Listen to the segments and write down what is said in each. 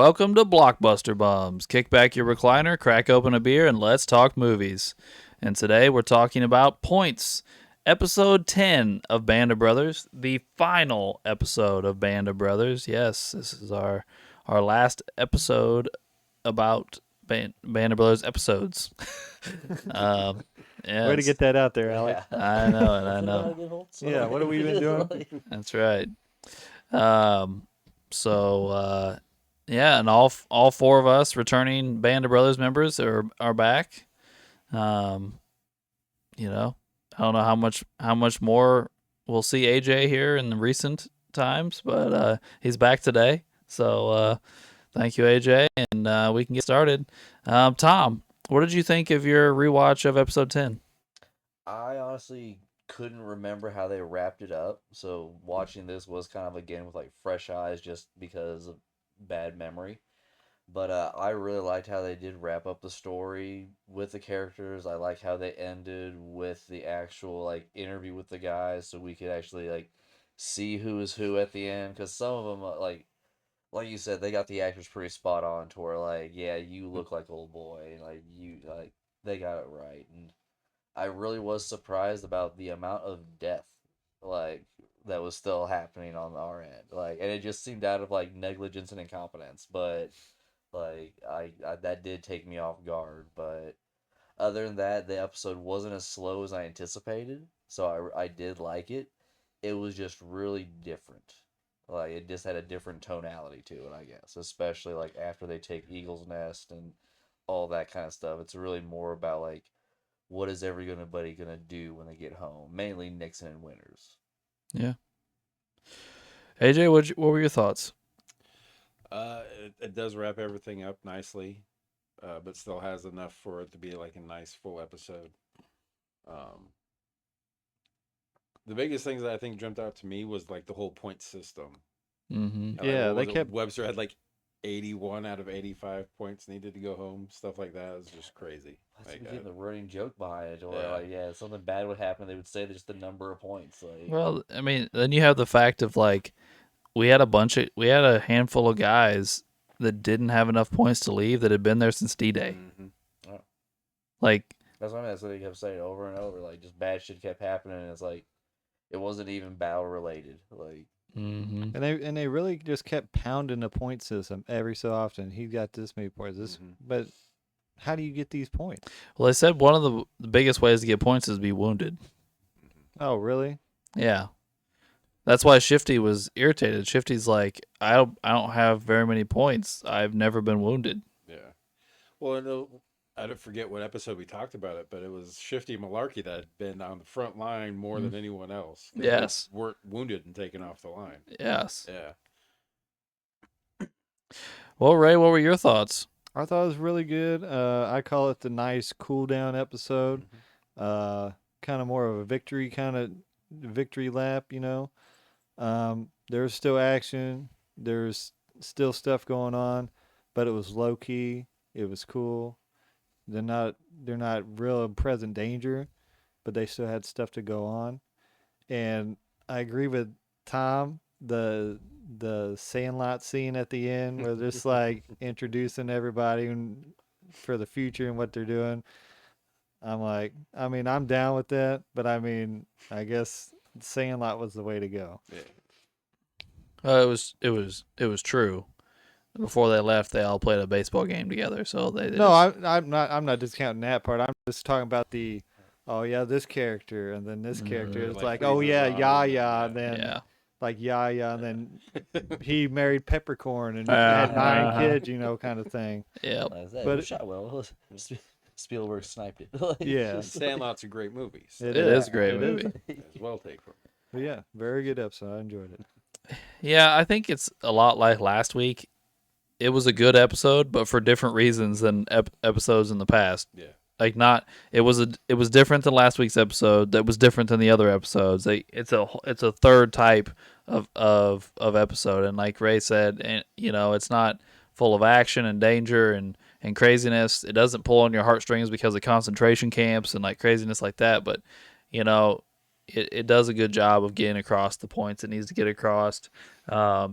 Welcome to Blockbuster Bums. Kick back your recliner, crack open a beer, and let's talk movies. And today we're talking about Points, episode 10 of Band of Brothers, the final episode of Band of Brothers. Yes, this is our last episode about Band of Brothers episodes. Way to get that out there, Alex. I know it, I know. Yeah, what have we been doing? That's right. Yeah, and all four of us returning Band of Brothers members are back. I don't know how much more we'll see AJ here in the recent times, but he's back today. So thank you, AJ, and we can get started. Tom, what did you think of your rewatch of episode 10? I honestly couldn't remember how they wrapped it up, so watching this was kind of again with like fresh eyes just because of bad memory. But I really liked how they did wrap up the story with the characters. I like how they ended with the actual like interview with the guys, so we could actually like see who is who at the end. Because some of them, like you said, they got the actors pretty spot on to where like, yeah, you look like old boy, like they got it right. And I really was surprised about the amount of death, like, that was still happening on our end. Like, and it just seemed out of like negligence and incompetence. But like, I that did take me off guard. But other than that, the episode wasn't as slow as I anticipated, so I did like it. It was just really different. Like, it just had a different tonality to it, I guess. Especially like after they take Eagle's Nest and all that kind of stuff. It's really more about like, what is everybody gonna do when they get home? Mainly Nixon and Winters. Yeah. AJ, what were your thoughts? It does wrap everything up nicely, but still has enough for it to be like a nice full episode. The biggest things that I think jumped out to me was like the whole point system. Mm-hmm. Yeah, they kept Webster had like 81 out of 85 points needed to go home. Stuff like that is just crazy. That's Like, getting the running joke behind it, or like, yeah, something bad would happen, they would say just the number of points. Like, Well, I mean, then you have the fact of like we had a handful of guys that didn't have enough points to leave that had been there since D-Day. Mm-hmm. Oh. Like, that's what I mean. That's what they kept saying over and over. Like, just bad shit kept happening, and it's like it wasn't even battle related. Like, mm-hmm. and they really just kept pounding the point system every so often. He got this many points. But how do you get these points? Well, they said one of the biggest ways to get points is to be wounded. Oh, really? Yeah. That's why Shifty was irritated. Shifty's like, I don't have very many points. I've never been wounded. Yeah. Well, I don't forget what episode we talked about it, but it was Shifty Malarkey that had been on the front line more than anyone else. Yes. They weren't wounded and taken off the line. Yes. Yeah. Well, Ray, what were your thoughts? I thought it was really good. I call it the nice cool down episode. Kind of more of a victory lap, you know. There's still action. There's still stuff going on, but it was low key. It was cool. They're not real present danger, but they still had stuff to go on. And I agree with Tom. The Sandlot scene at the end where they're just like introducing everybody for the future and what they're doing. I'm like, I mean, I'm down with that, but I mean, I guess Sandlot was the way to go. Yeah. It was true. Before they left, they all played a baseball game together. So I'm not discounting that part. I'm just talking about this character and then this character. It's like Yaya, and then like Yaya, and then he married Peppercorn and had 9 kids, you know, kind of thing. Yeah, but shot well. Spielberg sniped it. Yeah, Sandlot's a great movie. So it is a great movie. It's well taken. But yeah, very good episode. I enjoyed it. Yeah, I think it's a lot like last week. It was a good episode, but for different reasons than episodes in the past. Yeah, like it was different than last week's episode. That was different than the other episodes. It's a third type of episode, and like Ray said, and you know, it's not full of action and danger and craziness. It doesn't pull on your heartstrings because of concentration camps and like craziness like that. But you know, it does a good job of getting across the points it needs to get across.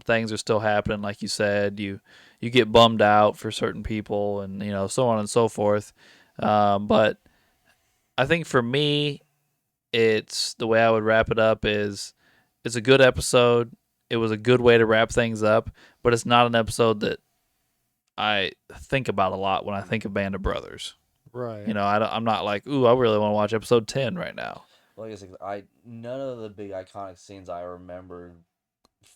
Things are still happening, like you said. You get bummed out for certain people, and so on and so forth. But I think for me, it's the way I would wrap it up is it's a good episode. It was a good way to wrap things up, but it's not an episode that I think about a lot when I think of Band of Brothers. Right. I'm not like, ooh, I really want to watch episode 10 right now. Like I said, none of the big iconic scenes I remembered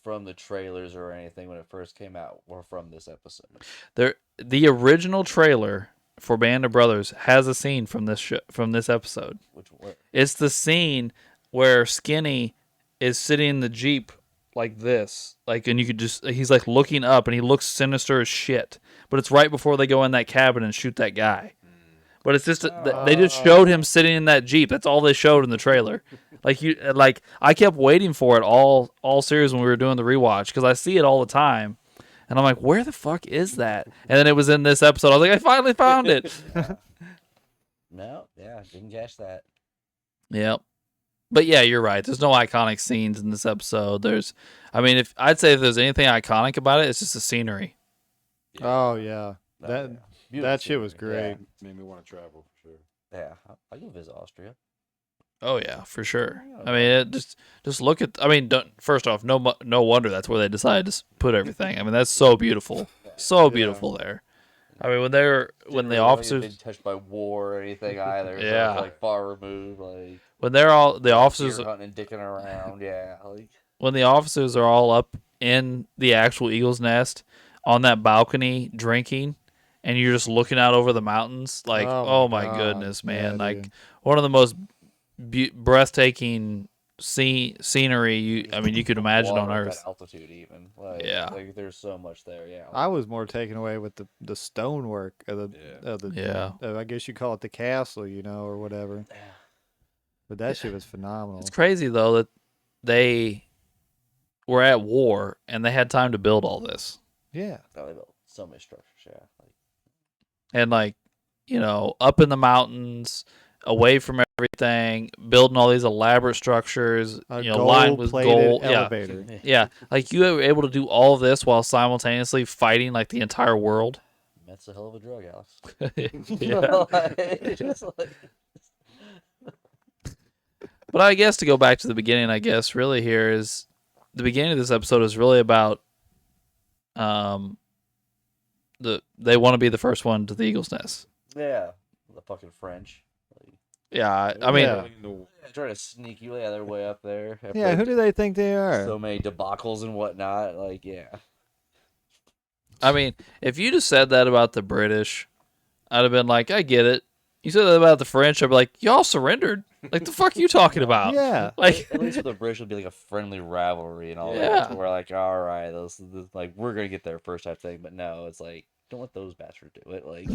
from the trailers or anything when it first came out were from this episode. The original trailer for Band of Brothers has a scene from this episode. Which one? It's the scene where Skinny is sitting in the Jeep like this, and you could he's like looking up and he looks sinister as shit. But it's right before they go in that cabin and shoot that guy. But it's just they just showed him sitting in that Jeep. That's all they showed in the trailer. I kept waiting for it all series when we were doing the rewatch because I see it all the time, and I'm like, where the fuck is that? And then it was in this episode. I was like, I finally found it. No, yeah, didn't catch that. Yep. But yeah, you're right. There's no iconic scenes in this episode. If there's anything iconic about it, it's just the scenery. Oh yeah, Oh, that yeah. that shit was Beautiful great. scenery. Made me want to travel for sure. Yeah, I go visit Austria. Oh yeah, for sure. I mean, just look at. First off, no wonder that's where they decided to put everything. I mean, that's so beautiful, so beautiful there. I mean, when the officers been touched by war or anything either. So Yeah. it's, like far removed, like when they're all the officers deer hunting and dicking around. Yeah, like when the officers are all up in the actual eagle's nest on that balcony drinking, and you're just looking out over the mountains, like, Oh oh my my God. goodness, man! Yeah, Like dude. one of the most breathtaking scenery you could imagine on water at Earth. that altitude, even like Yeah. like there's so much there. Yeah, I was more taken away with the stonework of the Yeah. I guess you call it the castle, or whatever. Yeah. But that shit was phenomenal. It's crazy though that they were at war and they had time to build all this. Yeah. Oh, they built so many structures. Yeah, And up in the mountains, away from everything, building all these elaborate structures, A lined with gold-plated gold. elevator. Yeah. Like you were able to do all of this while simultaneously fighting like the entire world. that's a hell of a drug, Alex. Yeah. Like, just like, But I guess to go back to the beginning, really here is the beginning of this episode is really about they want to be the first one to the eagle's nest. yeah, the fucking French. Like, Yeah, I mean, Yeah. trying to sneak you their way up there. Yeah, after who do they think they are? so many debacles and whatnot. Like, yeah. if you just said that about the British, I'd have been like, I get it. You said that about the French, I'd be like, y'all surrendered. Like, the fuck are you talking about? Yeah. Like, At least with the British, it'd be like a friendly rivalry and all Yeah. that. So we're like, all right, this like we're gonna get there first type thing. But no, it's like, don't let those bastards do it. Like,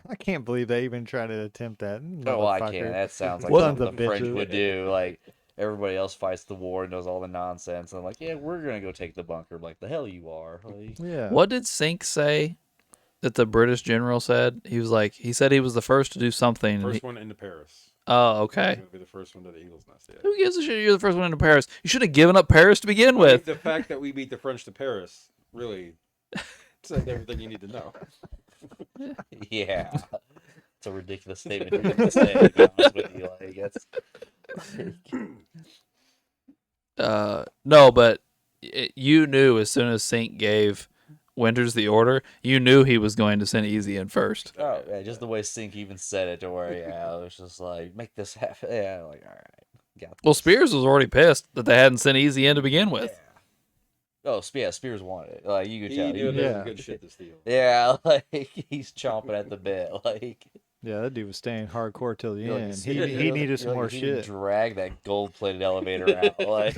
I can't believe they even try to attempt that. oh, I motherfucker. can't. That sounds like What? something Sons the of French bitches. would do. Like, everybody else fights the war and knows all the nonsense. And I'm like, yeah, we're gonna go take the bunker. I'm like, the hell you are. Like, Yeah. what did Sink say that the British general said? He said he was the first to do something. and First he- one into Paris. Oh, He's okay. gonna be the first one to the Eagles' Nest. Yeah. Who gives a shit? You're the first one into Paris. You should have given up Paris to begin I mean, with. the fact that we beat the French to Paris really says everything you need to know. yeah, it's a ridiculous statement to say. To be honest with you, like, that's No, but you knew as soon as Sink gave Winters the order, you knew he was going to send Easy in first. oh yeah, just the way Sink even said it to where it was just like, make this happen. Yeah, like, all right, got Well, this. Spears was already pissed that they hadn't sent Easy in to begin with. Oh, yeah, Spears wanted it. Like, you could He tell. knew He, there was Yeah. good shit to steal. yeah, like he's chomping at the bit. Like, Yeah, that dude was staying hardcore till the you're like, end. see, He you're needed like- some you're more like, if he could shit. Drag that gold-plated elevator out. Like,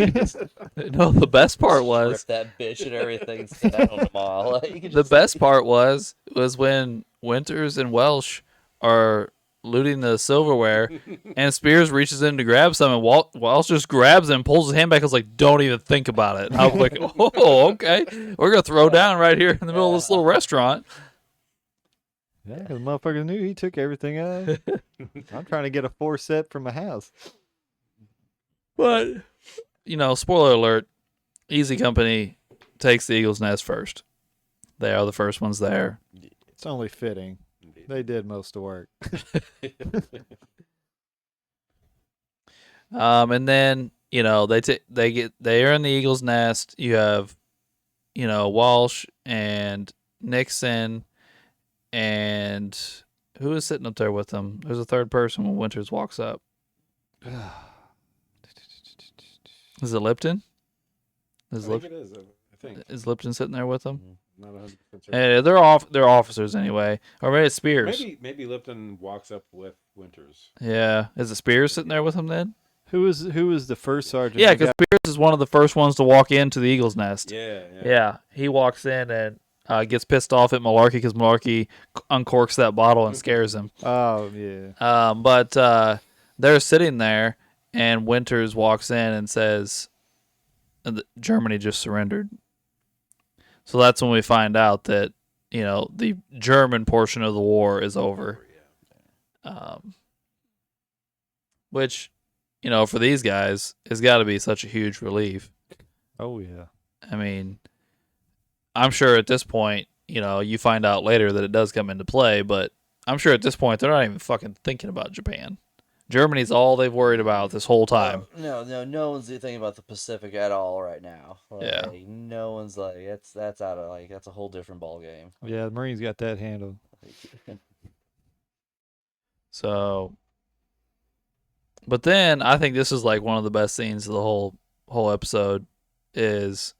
No, the best part was strip that bitch and everything. Sit down on the mall. Like, you could the just- best part was when Winters and Welsh are looting the silverware, and Spears reaches in to grab some, and Welsh just grabs him, pulls his hand back. I was like, "Don't even think about it." I was like, "Oh, okay, we're gonna throw down right here in the middle of this little restaurant." Yeah, because motherfuckers knew he took everything out. I'm trying to get a 4 set from my house. But, spoiler alert, Easy Company takes the Eagle's Nest first. They are the first ones there. It's only fitting. Indeed. They did most of the work. And then, they are in the Eagle's Nest. You have, Walsh and Nixon and who is sitting up there with them? There's a third person when Winters walks up. Is it Lipton? I think it is. I think. Is Lipton sitting there with them? Not 100% sure. And they're officers anyway. Or maybe it's Spears. Maybe Lipton walks up with Winters. Yeah. Is it Spears sitting there with him then? Who was the first sergeant? Yeah, because Spears is one of the first ones to walk into the Eagle's Nest. Yeah. He walks in and gets pissed off at Malarkey because Malarkey uncorks that bottle and scares him. Oh, yeah. But they're sitting there, and Winters walks in and says, Germany just surrendered. So that's when we find out that, the German portion of the war is over. Which, for these guys, has got to be such a huge relief. Oh, yeah. I mean, I'm sure at this point, you find out later that it does come into play, but I'm sure at this point they're not even fucking thinking about Japan. Germany's all they've worried about this whole time. No one's thinking about the Pacific at all right now. Yeah. No one's like that's out of that's a whole different ball game. Yeah, the Marines got that handled. So, but then I think this is like one of the best scenes of the whole episode is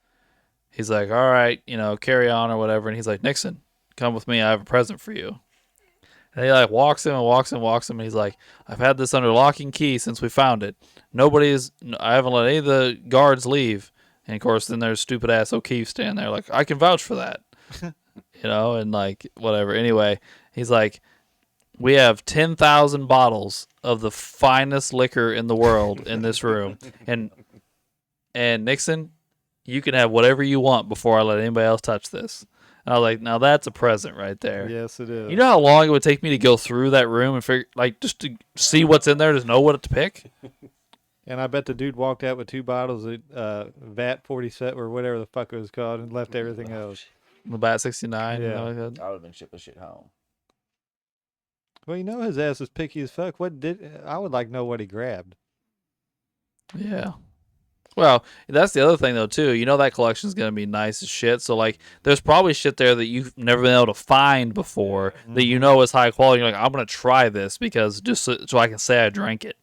he's like, all right, carry on or whatever. And he's like, Nixon, come with me. I have a present for you. And he like walks him. And he's like, I've had this under lock and key since we found it. I haven't let any of the guards leave. And of course, then there's stupid ass O'Keefe standing there like, I can vouch for that. And like, whatever. Anyway, he's like, we have 10,000 bottles of the finest liquor in the world in this room. And Nixon, you can have whatever you want before I let anybody else touch this. And I was like, now that's a present right there. Yes, it is. You know how long it would take me to go through that room and figure, just to see what's in there, to know what to pick? And I bet the dude walked out with 2 bottles of VAT 47 or whatever the fuck it was called and left everything else. The Bat 69. Yeah. I would have been shipping shit home. Well, his ass was picky as fuck. I would like to know what he grabbed. Yeah. Well, that's the other thing, though, too. That collection's going to be nice as shit. So, there's probably shit there that you've never been able to find before that is high quality. You're like, I'm going to try this because just so I can say I drank it.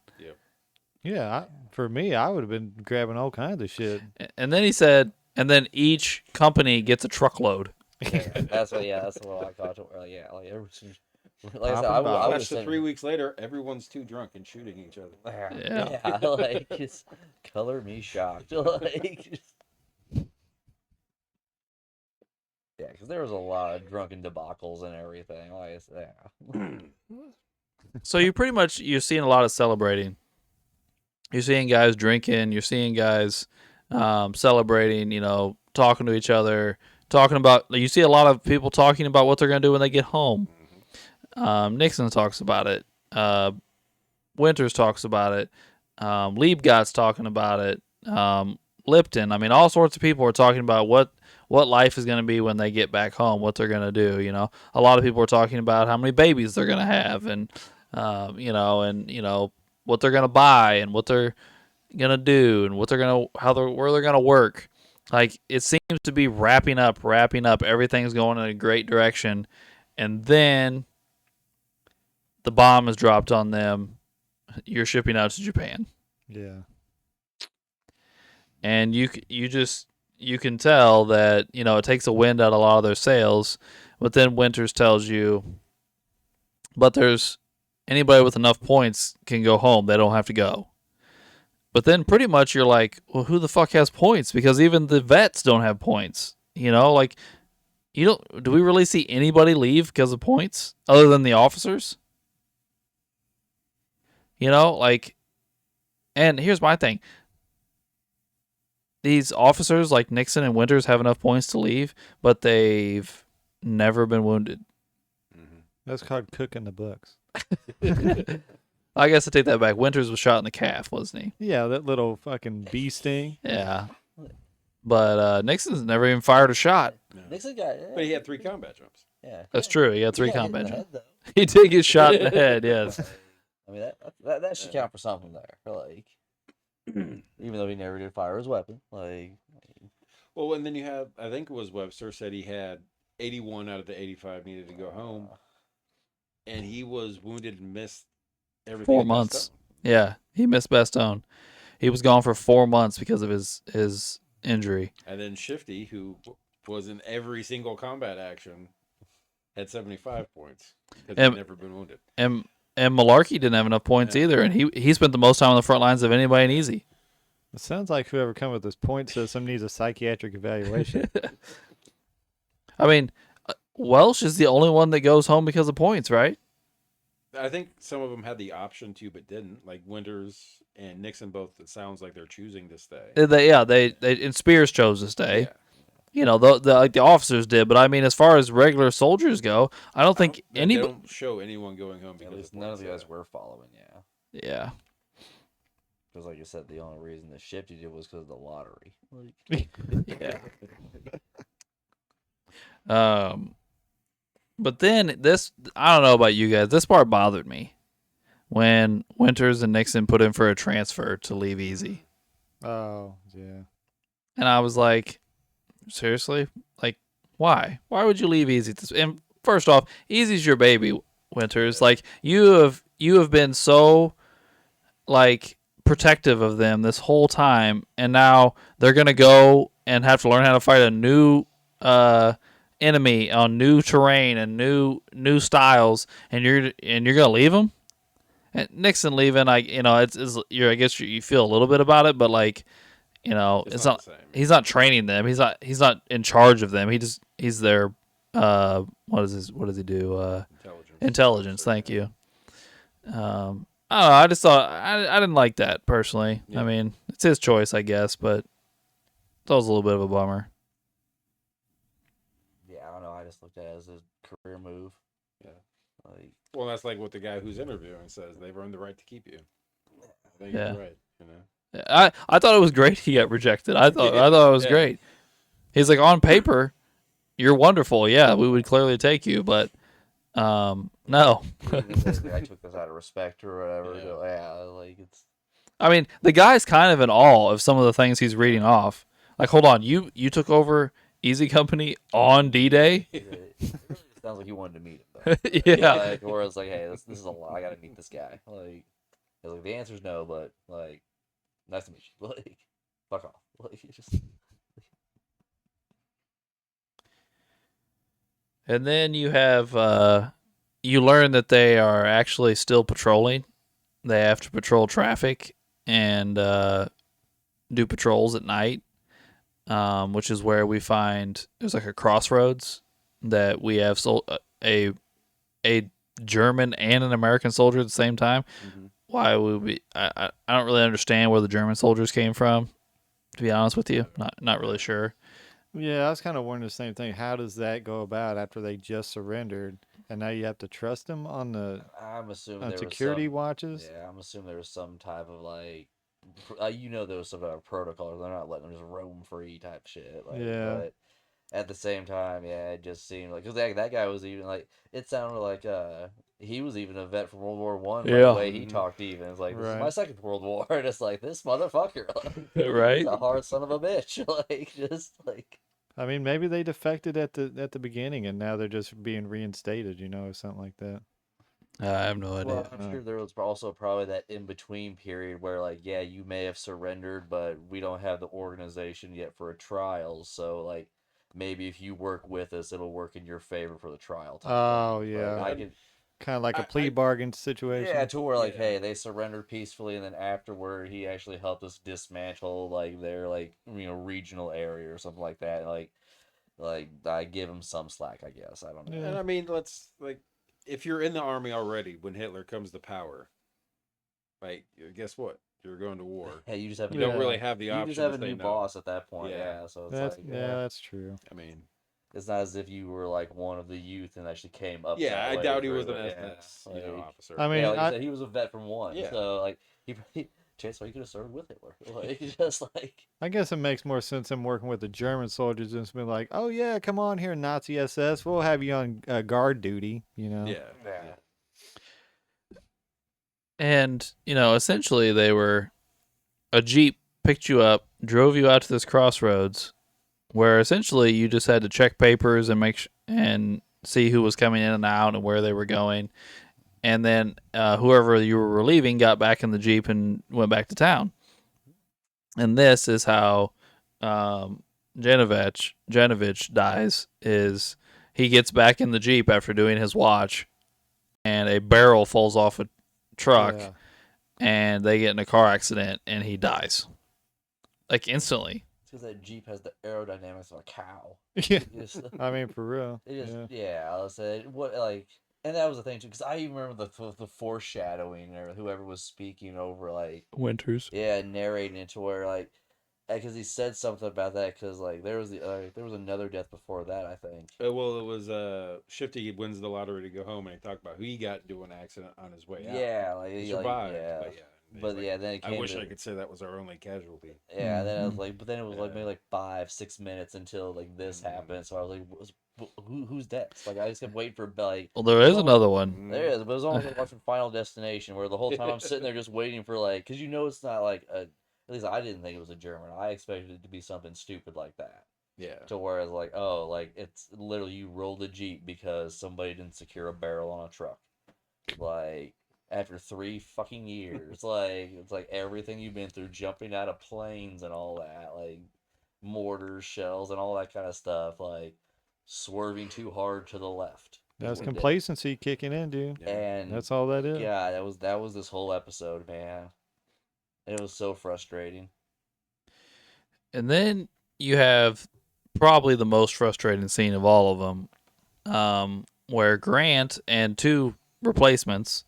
Yeah, for me, I would have been grabbing all kinds of shit. And then he said, and then each company gets a truckload. That's what I thought. Like I said, I I That's was 3 weeks later, everyone's too drunk and shooting each other. Yeah. Just color me shocked. Yeah, because there was a lot of drunken debacles and everything. So you're seeing a lot of celebrating. You're seeing guys drinking. You're seeing guys celebrating. Talking to each other. You see a lot of people talking about what they're gonna do when they get home. Nixon talks about it. Winters talks about it. Liebgott's talking about it. Lipton. I mean, all sorts of people are talking about what life is going to be when they get back home, what they're going to do. A lot of people are talking about how many babies they're going to have, and what they're going to buy, and what they're going to do, and where they're going to work. Like, it seems to be wrapping up. Everything's going in a great direction, and then the bomb is dropped on them. You're shipping out to Japan. Yeah. And you can tell that, it takes a wind out of a lot of their sails. But then Winters tells you, but there's anybody with enough points can go home. They don't have to go. But then pretty much you're like, well, who the fuck has points? Because even the vets don't have points. Do we really see anybody leave because of points other than the officers? And here's my thing. These officers like Nixon and Winters have enough points to leave, but they've never been wounded. That's called cooking the books. I guess I take that back. Winters was shot in the calf, wasn't he? Yeah, that little fucking bee sting. Yeah. But Nixon's never even fired a shot. No. Nixon got, But he had 3 combat jumps. yeah, That's true. He had 3 he got hit in combat the jumps. head, though. He did get shot in the head, yes. I mean, that should count for something there. Like, even though he never did fire his weapon, like. Well, and then you have, I think it was Webster said he had 81 out of the 85 needed to go home, and he was wounded and missed everything. 4 at months. Bastogne. Yeah, he missed Bastogne. He was gone for 4 months because of his injury. And then Shifty, who was in every single combat action, had 75 points because he'd never been wounded. And Malarkey didn't have enough points either, and he spent the most time on the front lines of anybody in Easy. It sounds like whoever come with this point system needs a psychiatric evaluation. I mean, Welsh is the only one that goes home because of points, right? I think some of them had the option to, but didn't. Like Winters and Nixon both. It sounds like they're choosing to stay. They and Spears chose to stay. Yeah. You know, the officers did, but I mean, as far as regular soldiers go, I don't think They anybody. don't show anyone going home At because least of none of the points, guys were following, yeah. Yeah. Because, like you said, the only reason the Shifty did was because of the lottery. Like, Yeah. But then this, I don't know about you guys. This part bothered me when Winters and Nixon put in for a transfer to leave Easy, Oh, yeah. and I was like, seriously, like, why? Why would you leave Easy? And first off, Easy's your baby, Winters. Like you have been so like protective of them this whole time, and now they're gonna go and have to learn how to fight a new enemy on new terrain and new styles, and you're gonna leave them. And Nixon leaving, I guess you feel a little bit about it, but like, it's not the same. he's not training them. He's not in charge of them. He's their what does he do? Intelligence. Thank you. I don't know. I just thought I didn't like that personally. Yeah. I mean, it's his choice, I guess, but that was a little bit of a bummer. yeah, I don't know. I just looked at it as a career move. Yeah. Like, Well, that's like what the guy who's interviewing says. They've earned the right to keep you. I think Yeah. he's right. You know. I thought it was great he got rejected. I thought it was Yeah. great. He's like, on paper, you're wonderful. Yeah, we would clearly take you, but no. I took this out of respect or whatever. Yeah. So, yeah, like it's. I mean, the guy's kind of in awe of some of the things he's reading off. Like, hold on, you took over Easy Company on D-Day? It really sounds like he wanted to meet him. Though. Yeah. Like, or it's like, hey, this is a lot. I got to meet this guy. Like, it's like the answer's no, but like, nice to meet you. Like, fuck off. Like, you just. And then you have you learn that they are actually still patrolling. They have to patrol traffic and do patrols at night, which is where we find there's like a crossroads that we have a German and an American soldier at the same time. Mm-hmm. Why would we? I don't really understand where the German soldiers came from. To be honest with you, not really sure. Yeah, I was kind of wondering the same thing. How does that go about after they just surrendered, and now you have to trust them on the I'm assuming there security was watches? some, yeah, I'm assuming there was some type of like, there was some type of protocol. They're not letting them just roam free type shit. Like, Yeah. But at the same time, yeah, it just seemed like because that guy was even like it sounded like he was even a vet from World War One. Yeah. The way he talked, even it's like this is my Right. second World War, and it's like this motherfucker, like, Right? he's a hard son of a bitch, like just like. I mean, maybe they defected at the beginning, and now they're just being reinstated, or something like that. I have no idea. Well, I'm sure there was also probably that in between period where, like, yeah, you may have surrendered, but we don't have the organization yet for a trial. So, like, maybe if you work with us, it'll work in your favor for the trial. Type Oh, thing. yeah. Like, I could, Kind of like a plea bargain situation. yeah, to where like, Yeah. hey, they surrendered peacefully, and then afterward, he actually helped us dismantle like their regional area or something like that. Like I give him some slack, I guess. I don't know. Yeah. And I mean, let's like, if you're in the army already when Hitler comes to power, like, guess what? You're going to war. Hey, you just have You don't Yeah. really have the you option. just have to a say new no. boss at that point. Yeah. Yeah, so it's That's like yeah, that's true. I mean, It's not as if you were like one of the youth and actually came up. Yeah, that I way doubt he through was an it. SS, Yeah, like, officer. I mean, yeah, like you I said, he was a vet from one. Yeah. So like he chances are he could have served with Hitler. Like just like I guess it makes more sense him working with the German soldiers and just being like, "Oh yeah, come on here, Nazi SS. We'll have you on guard duty." You know. Yeah. yeah. And, essentially they were a Jeep picked you up, drove you out to this crossroads where essentially you just had to check papers and and see who was coming in and out and where they were going. And then whoever you were relieving got back in the Jeep and went back to town. And this is how Genovich dies, is he gets back in the Jeep after doing his watch and a barrel falls off a truck Yeah. and they get in a car accident and he dies. Like instantly. It's because that Jeep has the aerodynamics of a cow. Yeah. Just, I mean, for real. it just Yeah. yeah. I said what like, and that was the thing too. Because I even remember the foreshadowing or whoever was speaking over like Winters. yeah narrating it to where like because he said something about that because like there was another death before that I think. Well, it was Shifty wins the lottery to go home, and he talked about who he got into an accident on his way out. Yeah, like He he survived, yeah. but yeah. he's But like, yeah, then it I came wish to I could say that was our only casualty. yeah. Then I was Mhm. like, but then it was like Yeah. maybe like 5-6 minutes until like this Mhm. happened. So I was like, who's next? Like I just kept waiting for like. Well, there is Oh, another one. There is, but it was almost like watching Final Destination, where the whole time I'm sitting there just waiting for like, because it's not like a. At least I didn't think it was a German. I expected it to be something stupid like that. Yeah. To where it's like, oh, like it's literally you rolled a Jeep because somebody didn't secure a barrel on a truck. Like after 3 fucking years, like it's like everything you've been through, jumping out of planes and all that, like mortars, shells, and all that kind of stuff, like swerving too hard to the left. is That's what did it. complacency kicking in, dude. Yeah. And That's all that is. yeah, that was this whole episode, man. It was so frustrating. And then you have probably the most frustrating scene of all of them, where Grant and 2 replacements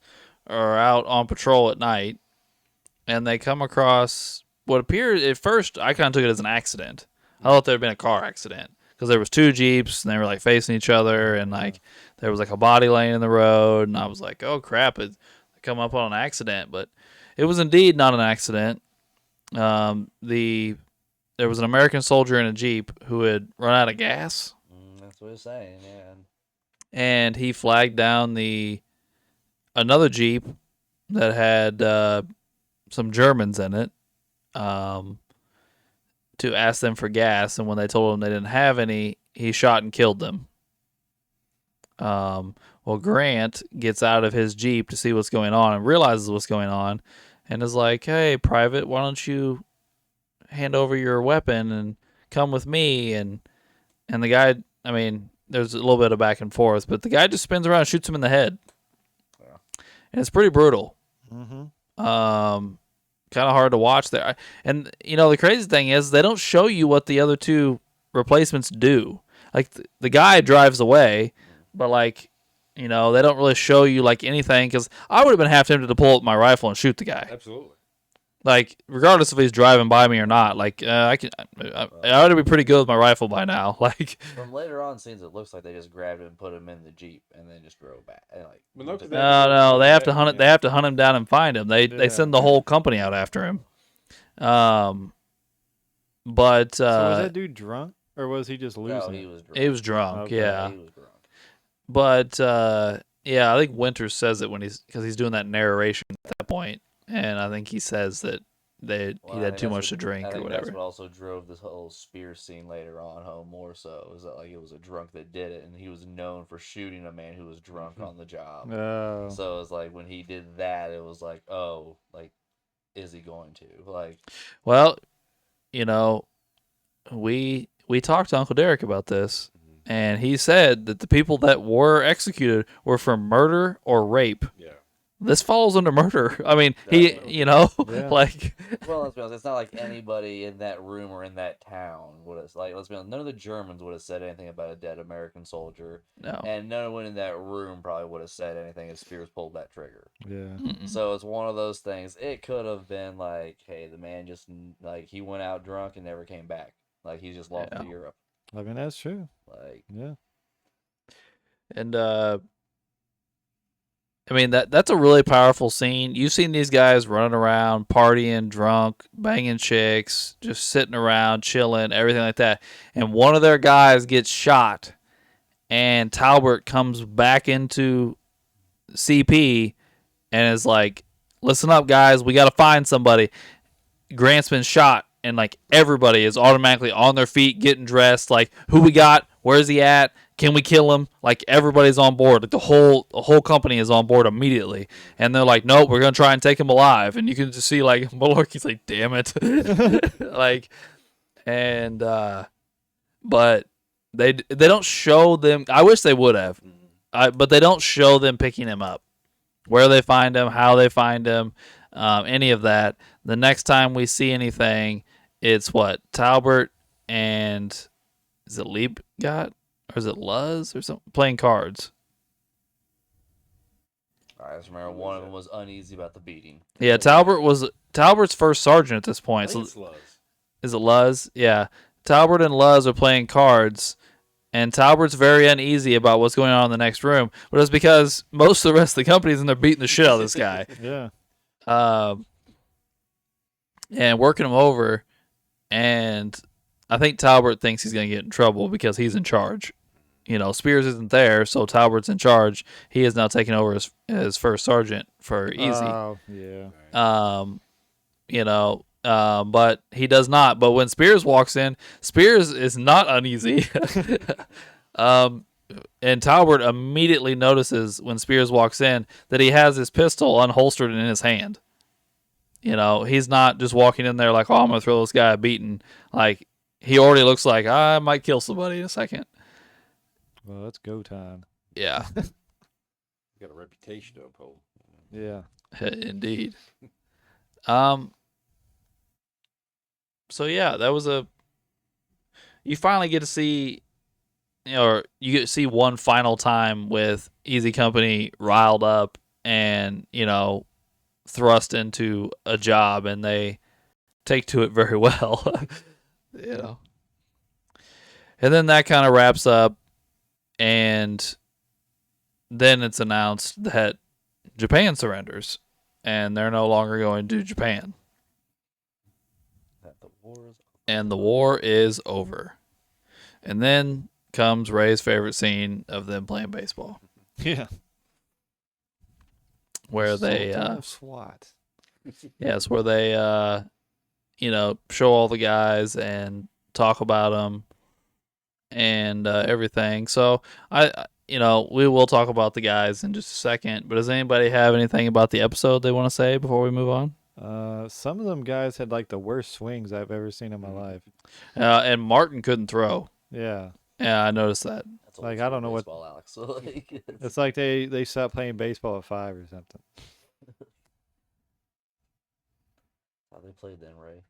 are out on patrol at night, and they come across what appeared at first. I kind of took it as an accident. I thought there had been a car accident because there was 2 Jeeps and they were like facing each other, and like there was like a body laying in the road, and I was like, oh crap, they come up on an accident, but it was indeed not an accident. There was an American soldier in a Jeep who had run out of gas, That's what it's saying, yeah. and he flagged down another Jeep that had some Germans in it, to ask them for gas. And when they told him they didn't have any, he shot and killed them. Well, Grant gets out of his Jeep to see what's going on and realizes what's going on, and is like, "Hey, Private, why don't you hand over your weapon and come with me?" And the guy, I mean, there's a little bit of back and forth, but the guy just spins around and shoots him in the head. Yeah. And it's pretty brutal. Mm-hmm. Kind of hard to watch there. And, the crazy thing is they don't show you what the other 2 replacements do. Like, the guy drives away, but, like, they don't really show you, like, anything, because I would have been half tempted to pull up my rifle and shoot the guy. Absolutely. Like, regardless if he's driving by me or not, like, I ought to be pretty good with my rifle by now. Like, From later on scenes, it looks like they just grabbed him and put him in the Jeep and then just drove back. And like, Well, no, 'cause no, they have to hunt it. They have to hunt him down and find him. They Yeah. send the whole company out after him. But So was that dude drunk, or was he just no, losing? he it? was drunk. he was drunk, Okay. yeah. He was drunk. But yeah, I think Winters says it because he's doing that narration at that point, and I think he says that Well, he I had think too that's much to what- drink I or think whatever. That's what also drove this whole spear scene later on home more so. Was that like it was a drunk that did it, and he was known for shooting a man who was drunk on the job. Oh. So it's like when he did that, it was like, oh, like, is he going to like? Well, we talked to Uncle Derek about this, and he said that the people that were executed were for murder or rape. Yeah. This falls under murder. I mean, Definitely. Yeah. like, Well, let's be honest. It's not like anybody in that room or in that town would have like. Let's be honest. None of the Germans would have said anything about a dead American soldier, no. and no one in that room probably would have said anything if Spears pulled that trigger. Yeah. Mm-mm. So it's one of those things. It could have been like, hey, the man just like he went out drunk and never came back. Like he just lost Yeah. to Europe. I mean, that's true. Like, Yeah. And I mean that's a really powerful scene. You've seen these guys running around, partying, drunk, banging chicks, just sitting around, chilling, everything like that. And one of their guys gets shot, and Talbot comes back into CP and is like, "Listen up, guys, we got to find somebody." Grant's been shot, and like everybody is automatically on their feet, getting dressed. Like, who we got? Where's he at? Can we kill him? Like, everybody's on board. Like, the whole company is on board immediately, and they're like, "Nope, we're gonna try and take him alive." And you can just see like Malarkey's like, "Damn it!" Like, and but they don't show them. I wish they would have, but they don't show them picking him up, where they find him, how they find him, any of that. The next time we see anything, it's what Talbot and is it Liebgott or is it Luz or something playing cards. I just remember one of them was uneasy about the beating. Yeah, Talbert's first sergeant at this I point. think So it's Luz. is it Luz? Yeah, Talbot and Luz are playing cards, and Talbert's very uneasy about what's going on in the next room. But it's because most of the rest of the company's in there beating the shit out of this guy. Yeah. And working him over, and I think Talbot thinks he's going to get in trouble because he's in charge. You know, Spears isn't there, so Talbot's in charge. He is now taking over as first sergeant for Easy. Oh, yeah. You know, but he does not. But when Spears walks in, Spears is not uneasy. And Talbot immediately notices when Spears walks in that he has his pistol unholstered in his hand. You know, he's not just walking in there like, "Oh, I'm going to throw this guy a beating." Like, he already looks like, "I might kill somebody in a second." Well, it's go time. Yeah, Got a reputation to uphold. Yeah. indeed. So yeah, that was you finally get to see, or you get to see one final time with Easy Company riled up and, you know, thrust into a job, and they take to it very well. You know. And then that kind of wraps up, and then it's announced that Japan surrenders, and they're no longer going to Japan. That the war is And the war is over. And then comes Ray's favorite scene of them playing baseball, Yeah. where they Sultan of SWAT. yes, where they you know, show all the guys and talk about them and everything. So you know, we will talk about the guys in just a second. But does anybody have anything about the episode they want to say before we move on? Some of them guys had like the worst swings I've ever seen in my life. And Martin couldn't throw. Yeah. Yeah, I noticed that. that's Like, old I school don't know what- baseball, Alex. So, like, It's like they stopped playing baseball at 5 or something. how they played then, Ray.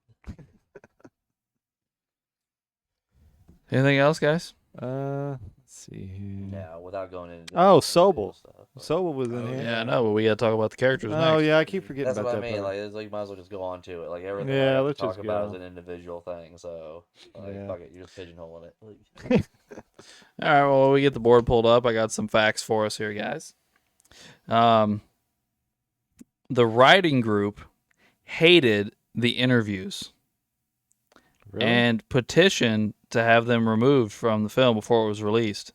Anything else, guys? Let's see here. Now, without going into Oh, individual Sobel. stuff, but Sobel was in Oh, here. Yeah, I know, but we got to talk about the characters Oh next. yeah, I keep forgetting that's about what that I mean. part. Like, it's like might as well just go on to it. Like everything Yeah, I have let's to talk just about go. is an individual thing. So, like, Yeah. fuck it, you're just pigeonholing it. Like, All right, well, we get the board pulled up. I got some facts for us here, guys. The writing group hated the interviews Really? and petitioned to have them removed from the film before it was released.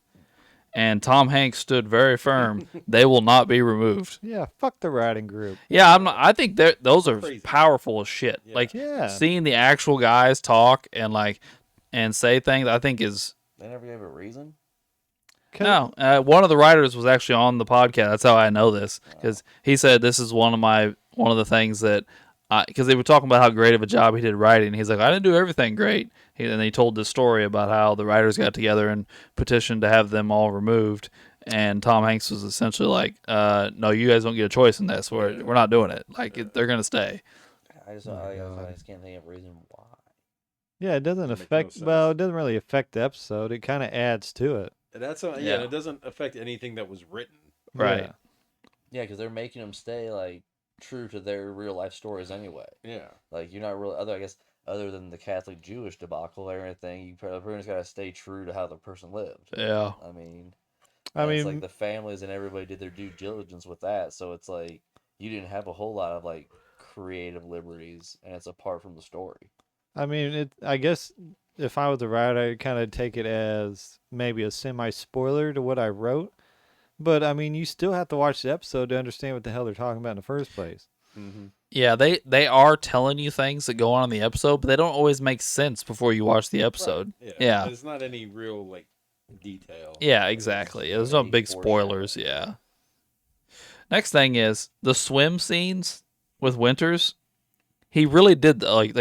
And Tom Hanks stood very firm. They will not be removed. Yeah, fuck the writing group. Yeah, I think those are Crazy. powerful as shit. Yeah. Like Yeah. seeing the actual guys talk and say things, I think is they never gave a reason. no. One of the writers was actually on the podcast. That's how I know this because he said this is one of the things that because they were talking about how great of a job he did writing. And he's like, I didn't do everything great. And he told this story about how the writers got together and petitioned to have them all removed. And Tom Hanks was essentially like, no, you guys don't get a choice in this. We're not doing it. Like they're gonna stay. I just, Oh, I God. just can't think of a reason why. Yeah, it doesn't Doesn't make no affect. Well, sense. it doesn't really affect the episode. It kind of adds to it. And that's Yeah. yeah. And it doesn't affect anything that was written. Right. Yeah. Yeah, because they're making them stay like true to their real life stories anyway. Yeah. Like you're not really. Other, I guess other than the Catholic Jewish debacle or anything, you pretty much got to stay true to how the person lived. Yeah. I mean, I and it's like mean, the families and everybody did their due diligence with that, so it's like you didn't have a whole lot of like creative liberties, and it's apart from the story. I guess if I was a writer, I'd kind of take it as maybe a semi spoiler to what I wrote. But I mean, you still have to watch the episode to understand what the hell they're talking about in the first place. Mm-hmm. Yeah, they are telling you things that go on in the episode, but they don't always make sense before you watch the episode. Right. Yeah. There's not any real like detail. Yeah, exactly. There's no big spoilers. Yeah. Next thing is the swim scenes with Winters. He really did like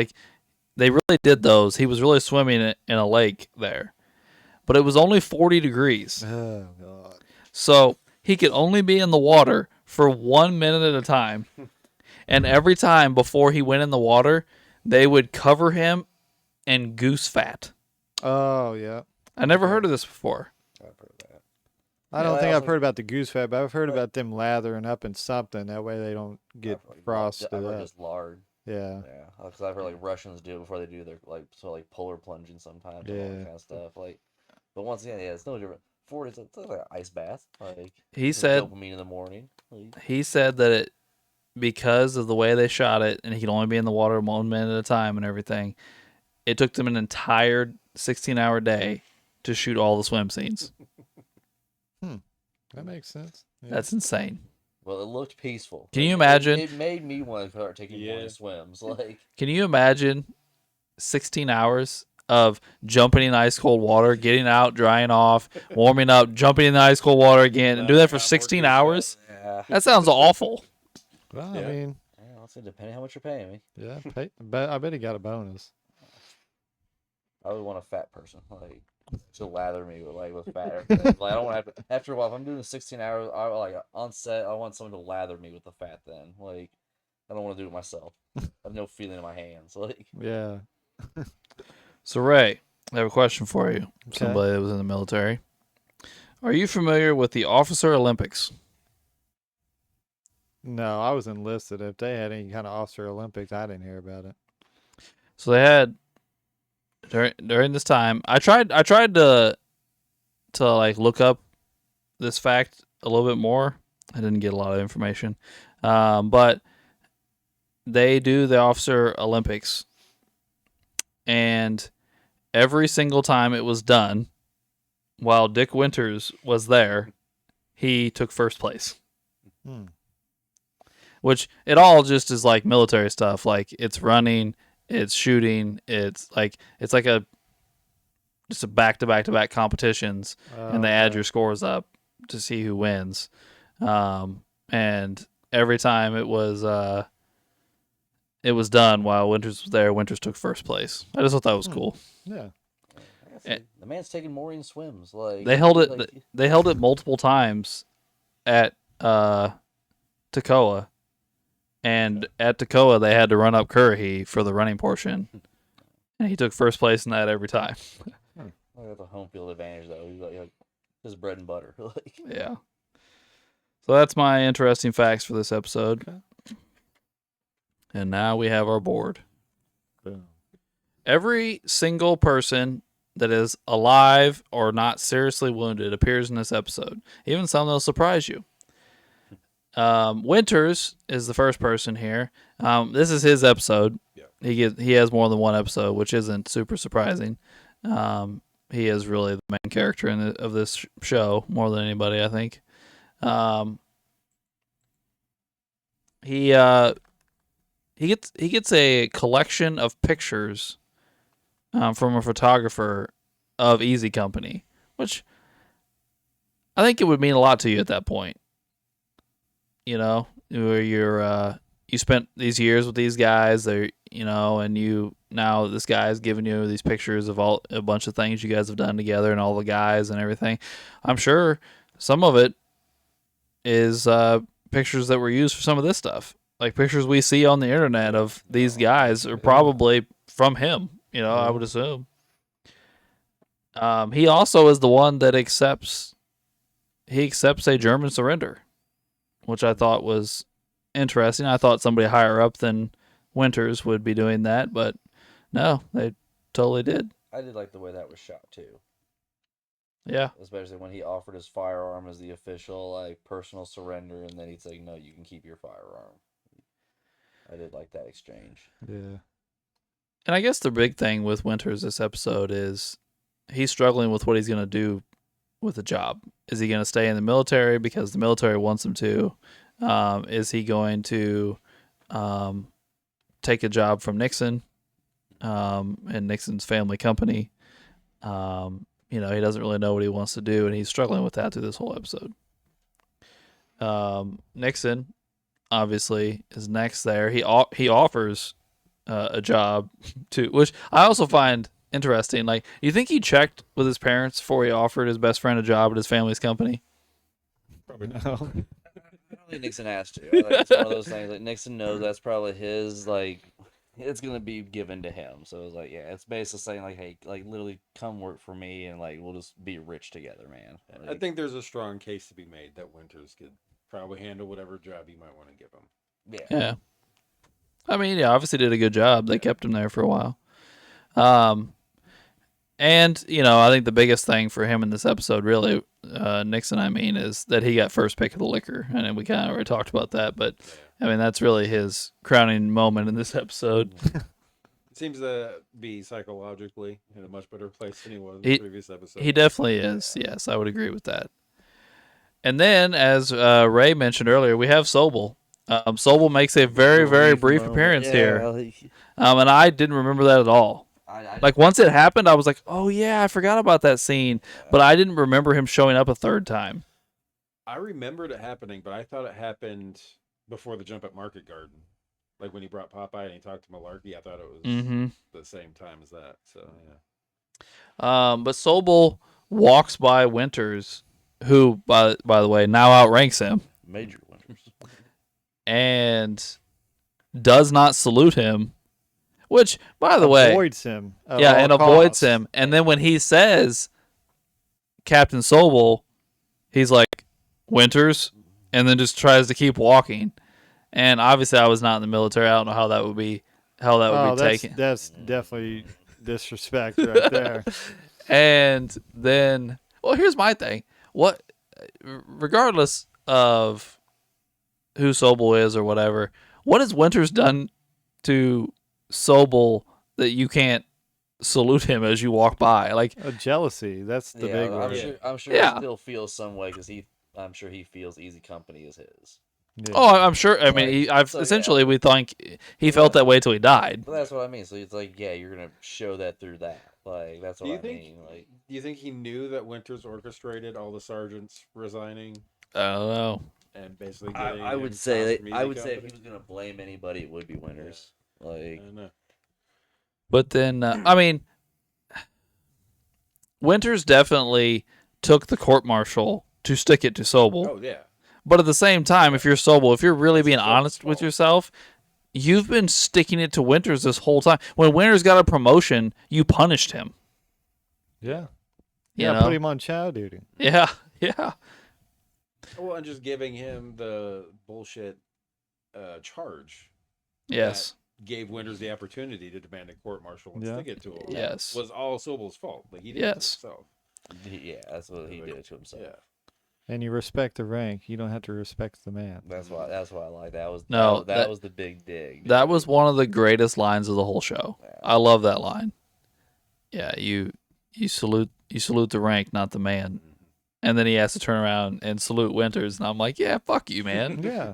they really did those. He was really swimming in a lake there, but it was only 40 degrees, Oh God. so he could only be in the water for 1 minute at a time. And every time before he went in the water, they would cover him in goose fat. Oh yeah. I never heard of this before. I've heard that. I Yeah, don't I think I've also- heard about the goose fat, but I've heard Right. about them lathering up in something. That way they don't get frosted I've heard up. just lard. Yeah. Yeah, because I've heard like Russians do it before they do their like polar plunging sometimes and all that Yeah. kind of stuff. Like, but once again, yeah, it's no different. 40, it's like an ice bath. Like He with said dopamine in the morning. Like, that it because of the way they shot it, and he could only be in the water 1 minute at a time and everything. It took them an entire 16-hour day to shoot all the swim scenes. That makes sense. Yeah. That's insane. well, it looked peaceful. Can you It- imagine? It made me want to start taking Yeah. morning swims. Like, Can you imagine 16 hours of jumping in ice cold water, getting out, drying off, warming up, jumping in the ice cold water again, and do that for 16 hours? yeah, That sounds awful. Well, Yeah. I mean, yeah, I'll say depending how much you're paying me. yeah. But I bet he got a bonus. I would want a fat person, like to lather me with fat. Everything. Like I don't want to have to. After a while, if I'm doing 16 hours, on set, I want someone to lather me with the fat. Then, like, I don't want to do it myself. I have no feeling in my hands. Like, Yeah. So, Ray, I have a question for you. Okay. Somebody that was in the military. Are you familiar with the Officer Olympics? No, I was enlisted. If they had any kind of officer Olympics, I didn't hear about it. So they had during this time. I tried to like look up this fact a little bit more. I didn't get a lot of information, but they do the Officer Olympics, and every single time it was done, while Dick Winters was there, he took first place. Hmm. Which it all just is like military stuff. Like it's running, it's shooting, it's like a just a back to back competitions, and they add Okay. your scores up to see who wins. And every time it was done while Winters was there, Winters took first place. I just thought that was cool. Yeah. the man's taking morning swims. Like They held it. like, They held it multiple times at Toccoa, and at Toccoa they had to run up Currahee for the running portion, and he took first place in that every time. I got the home field advantage though. He's like his bread and butter. Like, Yeah. So that's my interesting facts for this episode. Okay. And now we have our board. Boom. Every single person that is alive or not seriously wounded appears in this episode. Even some that'll surprise you. Winters is the first person here. This is his episode. Yeah. He has more than one episode, which isn't super surprising. He is really the main character of this show more than anybody, I think. He gets a collection of pictures from a photographer of Easy Company, which I think it would mean a lot to you at that point. You know, where you spent these years with these guys, and now this guy's giving you these pictures of a bunch of things you guys have done together and all the guys and everything. I'm sure some of it is pictures that were used for some of this stuff. Like pictures we see on the internet of these guys are probably from him, I would assume. He also is the one that accepts a German surrender, which I thought was interesting. I thought somebody higher up than Winters would be doing that, but No, they totally did. I did like the way that was shot too, Yeah. especially when he offered his firearm as the official like personal surrender, and then he's like, "No, you can keep your firearm." I did like that exchange. Yeah. And I guess the big thing with Winters this episode is he's struggling with what he's going to do with a job. Is he going to stay in the military because the military wants him to? Is he going to take a job from Nixon and Nixon's family company? He doesn't really know what he wants to do, and he's struggling with that through this whole episode. Nixon, obviously, is next there. He offers a job to, which I also find interesting. Like, you think he checked with his parents before he offered his best friend a job at his family's company? Probably no. I don't think Nixon has to. Like, it's one of those things. Like Nixon knows that's probably his. Like, it's gonna be given to him. So it's like, yeah, it's basically saying like, hey, like literally come work for me, and like we'll just be rich together, man. I Like, think there's a strong case to be made that Winters could probably handle whatever job you might want to give him. yeah. Yeah. I mean, yeah, obviously did a good job. They kept him there for a while. And, I think the biggest thing for him in this episode, really, Nixon, is that he got first pick of the liquor. And we kind of already talked about that. But, I mean, that's really his crowning moment in this episode. It seems to be psychologically in a much better place than he was in He- the previous episode. He definitely is. Yes, I would agree with that. And then, as Ray mentioned earlier, we have Sobel. Sobel makes a very, very brief moment. appearance here. Like, And I didn't remember that at all. Like, once it happened, I was like, oh, yeah, I forgot about that scene. But I didn't remember him showing up a third time. I remembered it happening, but I thought it happened before the jump at Market Garden. Like when he brought Popeye and he talked to Malarkey, I thought it was Mm-hmm. the same time as that. So, yeah. But Sobel walks by Winters, who, by the way, now outranks him, major winners. and does not salute him. Which, by the way, Avoids him. at yeah, all and avoids costs. him. And then when he says Captain Sobel, he's like, Winters, and then just tries to keep walking. And obviously, I was not in the military. I don't know how that would be taken. That's definitely disrespect right there. And then, well, here's my thing. Regardless of who Sobel is or whatever, what has Winters done to Sobel that you can't salute him as you walk by? Like, Jealousy. That's the big I'm one. sure. I'm sure Yeah. he still feels some way because I'm sure he feels Easy Company is his. Yeah. oh, I'm sure. I mean, Like, essentially we think he felt that way till he died. But that's what I mean. So it's like, yeah, you're gonna show that through that. Like that's what Do you I think? mean. Like, Do you think he knew that Winters orchestrated all the sergeants resigning I don't know. and basically getting? I him would say tossed from I Easy would say if Company? he was gonna blame anybody, it would be Winters. I Like, don't know. But then, I mean, Winters definitely took the court-martial to stick it to Sobel. Oh yeah. But at the same time, if you're Sobel, if you're really being Sobel's honest with fault. yourself, you've been sticking it to Winters this whole time. When Winters got a promotion, you punished him. Yeah. You Yeah, know? put him on chow duty. Yeah, yeah. Well, and just giving him the bullshit charge Yes. gave Winters the opportunity to demand a court martial and Yeah. stick it to him. Yes. Was all Sobel's fault. Like he did Yes. it to himself. yeah, that's what he did to himself. Yeah. And you respect the rank. You don't have to respect the man. That's why I like that. Was No, that that- was the big dig. That was one of the greatest lines of the whole show. Yeah. I love that line. Yeah, you salute the rank, not the man. And then he has to turn around and salute Winters, and I'm like, yeah, fuck you, man. Yeah.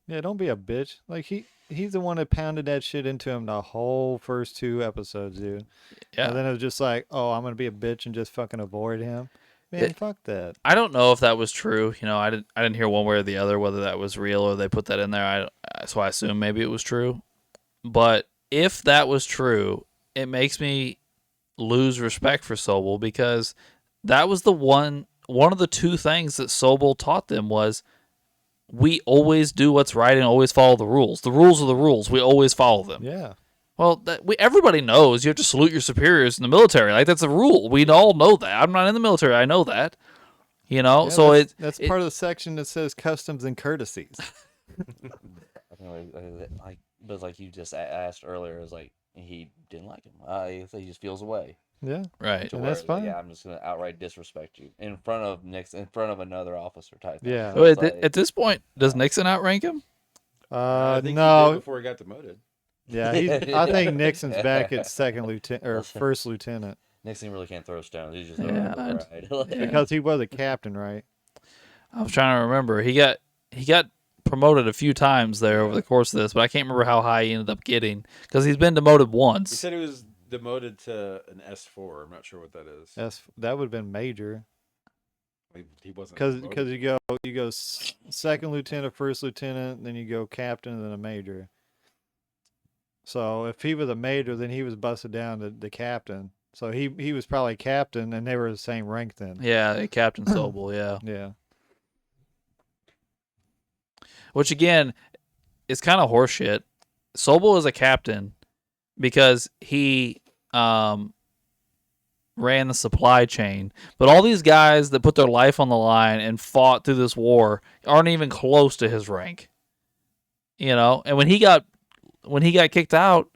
Yeah, don't be a bitch. Like he's the one that pounded that shit into him the whole first 2 episodes, dude. Yeah. And then it was just like, oh, I'm gonna be a bitch and just fucking avoid him. Man, fuck that. I don't know if that was true. I didn't hear one way or the other whether that was real or they put that in there. So I assume maybe it was true. But if that was true, it makes me lose respect for Sobel because that was the one of the 2 things that Sobel taught them was we always do what's right and always follow the rules. The rules are the rules. We always follow them. Yeah. Well, everybody knows you have to salute your superiors in the military. Like, that's a rule. We all know that. I'm not in the military. I know that. Yeah, So that's part of the section that says customs and courtesies. Like, but like you just asked earlier, is like he didn't like him. He just feels away. Yeah. Right. To And where, that's fine. yeah, I'm just gonna outright disrespect you in front of another officer type thing. Yeah. So Wait, it's like, at this point, does Nixon outrank him? I think he did No. before he got demoted. Yeah, I think Nixon's back at second lieutenant or first lieutenant Nixon really can't throw stones. He's just Yeah, over the ride. Like, because he was a captain, right? I was trying to remember. He got promoted a few times there over the course of this, but I can't remember how high he ended up getting because he's been demoted He once. said he was demoted to an S4. I'm not sure what that is. That would have been major He wasn't because you go second lieutenant, first lieutenant, then you go captain, and then a major. So if he was a major, then he was busted down to the captain. So he was probably captain, and they were the same rank then. Yeah, Captain Sobel. Yeah, Yeah. which again is kind of horseshit. Sobel is a captain because he ran the supply chain, but all these guys that put their life on the line and fought through this war aren't even close to his rank. And when he got kicked out,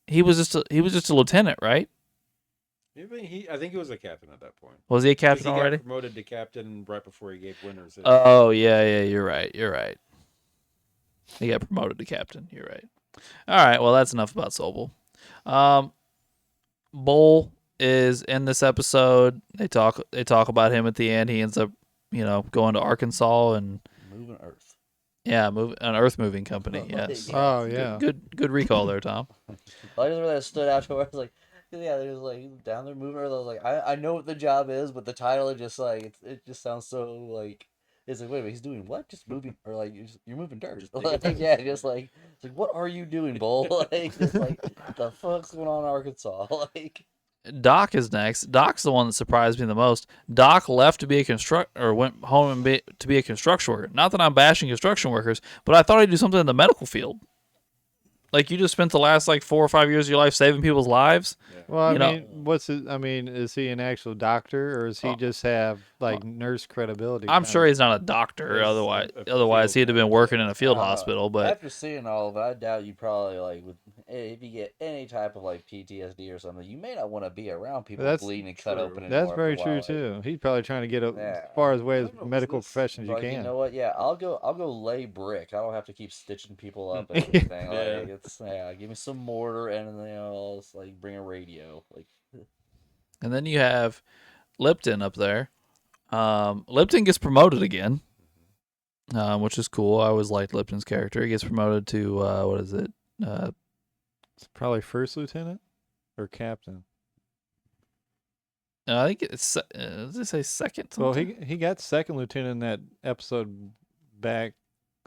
he was just a lieutenant, right? I think he was a captain at that point. Was he a 'Cause captain he already? got promoted to captain right before he gave winners. Oh yeah, you're right. He got promoted to captain. You're right. All right, well that's enough about Sobel. Bull is in this episode. They talk about him at the end. He ends up, going to Arkansas and moving Earth. yeah, an earth moving company. Yes. Oh yeah. Good recall there, Tom. I just remember that stood out to where I was like, yeah, there's like down there moving Earth. I was like, I know what the job is, but the title is just like it just sounds so like. It's like, wait a minute, he's doing what? Just moving, or like you're moving dirt. Like, yeah, just like it's like, what are you doing, Bull? Like, just like the fuck's going on in Arkansas? Like, Doc is next. Doc's the one that surprised me the most. Doc left to be went home to be a construction worker. Not that I'm bashing construction workers, but I thought he'd do something in the medical field. Like you just spent the last 4 or 5 years of your life saving people's lives. Yeah. Well, I You know- mean, is he an actual doctor or does he just have nurse credibility? I'm kinda? sure he's not a doctor. He's Otherwise, a he'd have been field working in guy. a field hospital. But after seeing all of it, I doubt you probably if you get any type of PTSD or something, you may not want to be around people That's bleeding and cut true. open. That's anymore very after a true while. too. He's probably trying to get as Yeah. far away as I don't know, medical what's this? profession as you Like, can. you know what? Yeah, I'll go lay brick. I don't have to keep stitching people up and Yeah. everything. Yeah. Like it's give me some mortar and then I'll just, bring a radio. and then you have Lipton up there. Lipton gets promoted again, which is cool. I always liked Lipton's character. He gets promoted to what is it? It's probably first lieutenant or captain. I think it's does it say second? Well, sometime? he got second lieutenant in that episode back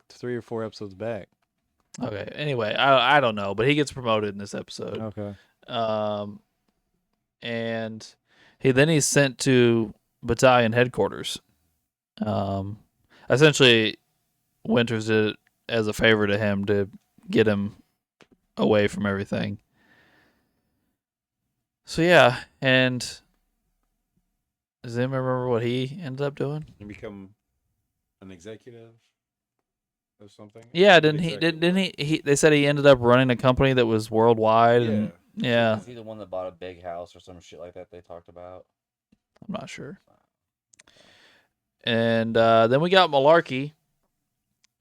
3 or 4 episodes back. Okay. Anyway, I don't know, but he gets promoted in this episode. Okay. And he's sent to battalion headquarters. Essentially, Winters did it as a favor to him to get him away from everything. So yeah, and does anyone remember what he ended up doing? He become an executive or something. Yeah, didn't he? They said he ended up running a company that was worldwide, Yeah. and yeah, Is he the one that bought a big house or some shit like that they talked about? I'm not sure. And then we got Malarkey,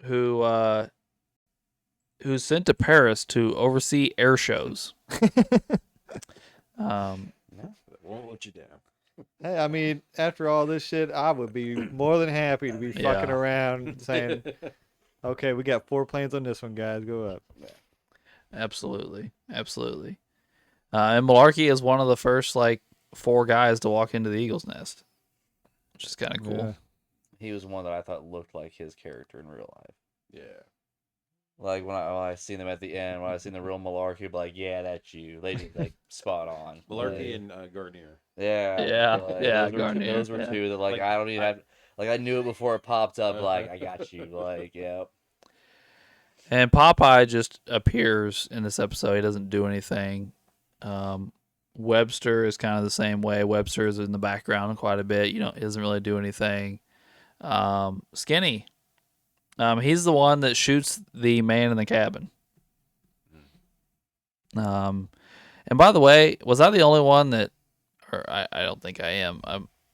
who's sent to Paris to oversee air shows. No. That won't let you down. Hey, I mean, after all this shit, I would be more than happy to be fucking Yeah. around saying, okay, we got 4 planes on this one, guys. Go up. Absolutely. And Malarkey is one of the first 4 guys to walk into the Eagle's Nest, which is kind of cool. Yeah. He was one that I thought looked like his character in real life. Yeah. Like when I seen them at the end, when I seen the real Malarkey, be like, yeah, that's you. They did spot on. Malarkey and Gardner. Yeah. Yeah, yeah, Those were, Garnier, those were yeah. two that I don't even have. I knew it before it popped up. I got you. Yeah. And Popeye just appears in this episode. He doesn't do anything. Webster is kind of the same way. Webster is in the background quite a bit. He doesn't really do anything. Skinny. He's the one that shoots the man in the cabin. And by the way, was I the only one that, or I don't think I am.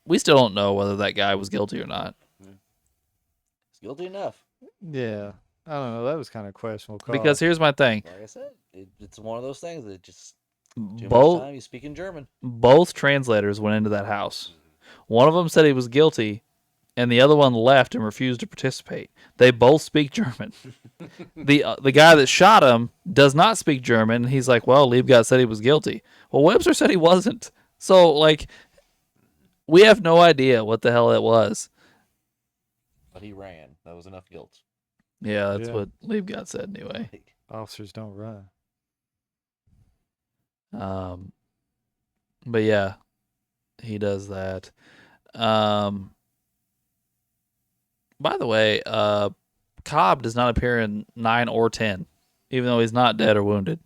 We still don't know whether that guy was guilty or not. It's guilty enough. Yeah. I don't know. That was kind of questionable call. Because here's my thing: Like I said, it's one of those things that just too much both time you speak in German. both translators went into that house. One of them said he was guilty, and the other one left and refused to participate. They both speak German. The guy that shot him does not speak German. He's like, well, Liebgott said he was guilty. Well, Webster said he wasn't. So, like, we have no idea what the hell it was. But he ran. That was enough guilt. Yeah, that's Yeah. what Liebgott said anyway. Officers don't run. But yeah, he does that. By the way, Cobb does not appear in 9 or 10, even though he's not dead or wounded.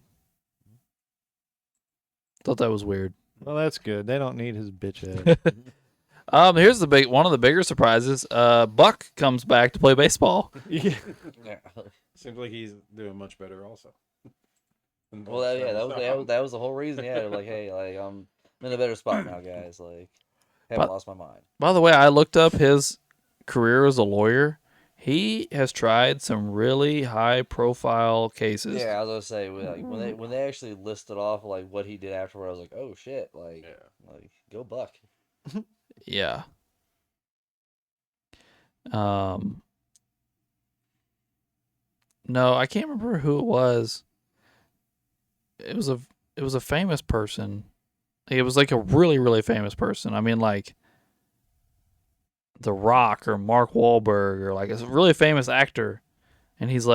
Thought that was weird. Well, that's good. They don't need his bitch head. Here's one of the bigger surprises. Buck comes back to play baseball. Yeah. Yeah. Seems like he's doing much better also. Well, that was the whole reason. Yeah, like, hey, like I'm in a better spot now, guys. Like, haven't lost my mind. By the way, I looked up his career as a lawyer. He has tried some really high-profile cases. Yeah, I was gonna say when they actually listed off like what he did afterward, I was like, oh shit, like go Buck. Yeah. No, I can't remember who it was. It was a famous person. It was like a really, really famous person. I mean, like The Rock or Mark Wahlberg or like a really famous actor. And he was